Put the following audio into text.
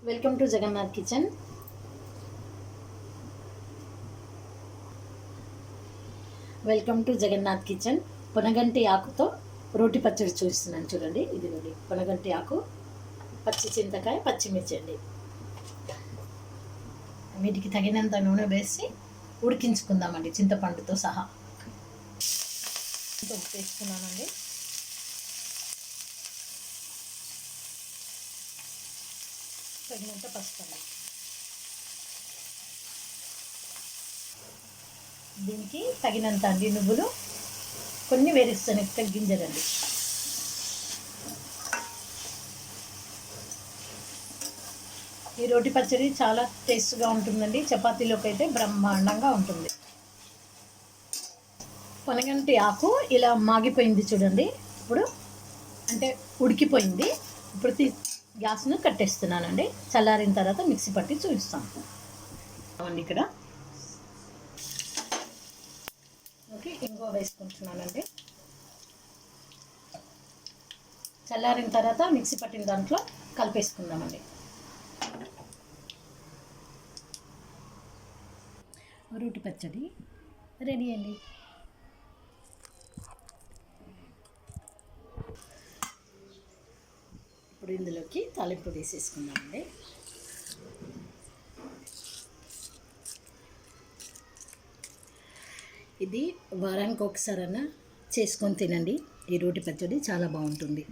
Welcome to Jagannath kitchen. పొనగంటి ఆకుతో రోటి పచ్చడి చూస్తున్నాను చూడండి. ఇది రోటి పొనగంటి ఆకు, పచ్చి చింతకాయ, పచ్చిమిర్చి అండి. వీటికి తగినంత నూనె వేసి ఉడికించుకుందామండి, చింతపండుతో సహా. ఉప్పు వేసుకున్నానండి. తగినంత పసుపు అండి. దీనికి తగినంత అండి నువ్వులు, కొన్ని వేరుశనగ గింజలండి. ఈ రోటి పచ్చడి చాలా టేస్ట్గా ఉంటుందండి. చపాతీలోకి అయితే బ్రహ్మాండంగా ఉంటుంది. పొనగంటి ఆకు ఇలా మాగిపోయింది చూడండి. ఇప్పుడు అంటే ఉడికిపోయింది. ఇప్పుడు గ్యాస్ను కట్టేస్తున్నానండి. చల్లారిన తర్వాత మిక్సీ పట్టి చూపిస్తాను అండి. ఇక్కడ ఓకే, ఇంకో వేసుకుంటున్నానండి. చల్లారిన తర్వాత మిక్సీ పట్టిన దాంట్లో కలిపేసుకుందామండి. రోటి పచ్చడి రెడీ అండి. ఇప్పుడు ఇందులోకి తాలింపు వేసేసుకుందామండి. ఇది వారానికి ఒకసారైనా చేసుకొని తినండి. ఈ రోటి పచ్చడి చాలా బాగుంటుంది.